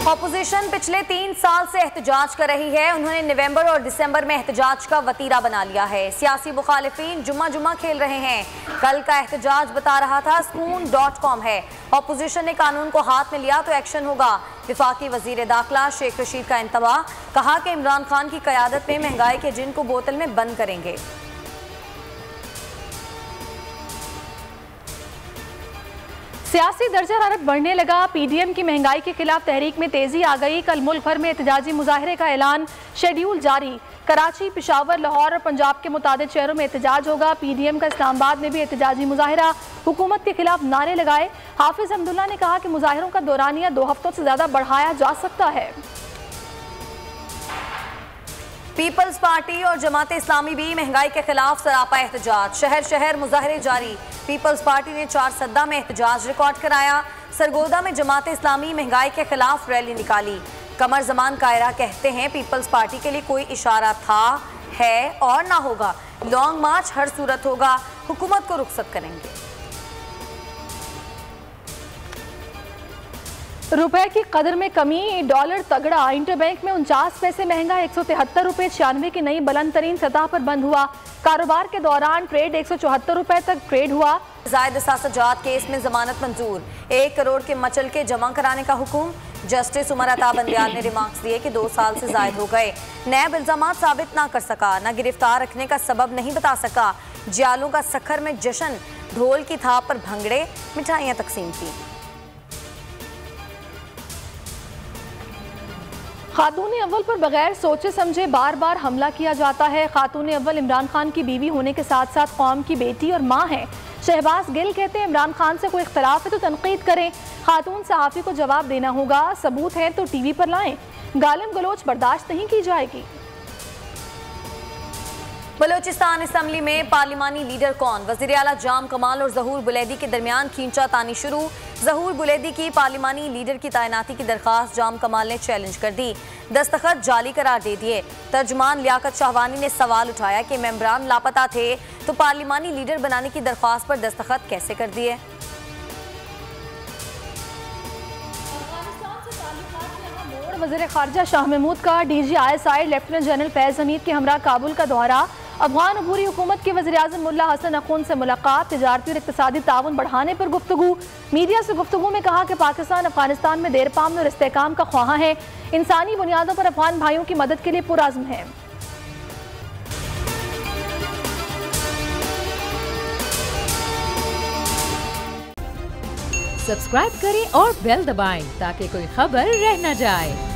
Opposition पिछले 3 साल से एहतजाज कर रही है। उन्होंने नवंबर और दिसंबर में एहतजाज का वतीरा बना लिया है। सियासी मुखालिफिन जुम्मा खेल रहे हैं। कल का एहतजाज बता रहा था spoon.com है। ऑपोजिशन ने कानून को हाथ में लिया तो एक्शन होगा। विफाकी वजीर दाखिला शेख रशीद का इंतबा, कहा कि इमरान खान की क़यादत में महंगाई के जिन को बोतल में बंद करेंगे। सियासी दर्जा हरारत बढ़ने लगा। पीडीएम की महंगाई के खिलाफ तहरीक में तेजी आ गई। कल मुल्क भर में एहतजाजी मुजाहरे का ऐलान, शेड्यूल जारी। कराची, पेशावर, लाहौर और पंजाब के मुताबिक शहरों में एहतजाज होगा। पीडीएम का इस्लामाबाद में भी एहतजाजी मुजाहरा, हुकूमत के खिलाफ नारे लगाए। हाफिज हमदुल्ला ने कहा कि मुजाहरों का दौरानिया 2 हफ्तों से ज्यादा बढ़ाया जा सकता है। पीपल्स पार्टी और जमात इस्लामी भी महंगाई के खिलाफ सरापा एहतजाज, शहर शहर मुजाहरे जारी। पीपल्स पार्टी ने 4 सद्दा में एहतजाज रिकॉर्ड कराया। सरगोदा में जमात इस्लामी महंगाई के खिलाफ रैली निकाली। कमर जमान कायरा कहते हैं पीपल्स पार्टी के लिए कोई इशारा था, है और ना होगा। लॉन्ग मार्च हर सूरत होगा, हुकूमत को रुखसत करेंगे। रुपए की कदर में कमी, डॉलर तगड़ा। इंटरबैंक में 49 पैसे महंगा 173 रुपए 96 की नई बुलंद तरीन सतह पर बंद हुआ। कारोबार के दौरान ट्रेड 174 रुपए तक ट्रेड हुआ। जायद सासजात केस में जमानत मंजूर, 1 करोड़ के मचल के जमा कराने का हुक्म। जस्टिस उमर अता बंदियाल ने रिमार्क्स दिए कि 2 साल से जायद हो गए। नैब इल्जामात साबित ना कर सका, ना गिरफ्तार रखने का सबब नहीं बता सका। जियालों का सखर में जश्न, ढोल की थाप पर भंगड़े, मिठाइयाँ तकसीम की। खातून अव्वल पर बगैर सोचे समझे बार बार हमला किया जाता है। खातून अव्वल इमरान खान की बीवी होने के साथ साथ कौम की बेटी और माँ है। शहबाज गिल कहते हैं इमरान खान से कोई इख्तलाफ है तो तनकीद करें, खातून सहाफ़ी को जवाब देना होगा, सबूत है तो टीवी पर लाएं, गालिम गलोच बर्दाश्त नहीं की जाएगी। बलोचिस्तान असम्बली में पार्लिमानी लीडर कौन, वज़ीर आला जाम कमाल और ज़हूर बुलैदी के दरमियान खींचा तानी शुरू। ज़हूर बुलैदी की पार्लिमानी लीडर की तैनाती की दरख्वास्त जाम कमाल ने चैलेंज कर दी, दस्तखत जाली करार दे दिए। तर्जुमान लियाकत शाहवानी ने सवाल उठाया कि मेंबरान लापता थे तो पार्लिमानी लीडर बनाने की दरख्वास्त पर दस्तखत कैसे कर दिए। वज़ीर ख़ारिजा शाह महमूद का DGISI लेफ्टिनेंट जनरल फैज़ हमीद के हमरा काबुल का दौरा। अफगान अबूरी हुकूमत के वज़ीर-ए-आज़म मुल्ला हसन अखून से मुलाकात। तिजारती और इक़्तिसादी ताउन बढ़ाने पर गुफ्तगू। मीडिया से गुफ्तगू में कहा कि पाकिस्तान अफगानिस्तान में देरपाम और इस्तेहकाम का ख्वाहा है। इंसानी बुनियादों पर अफगान भाइयों की मदद के लिए पुरअज़्म है। सब्सक्राइब करें और बेल दबाएं ताकि कोई खबर रह न जाए।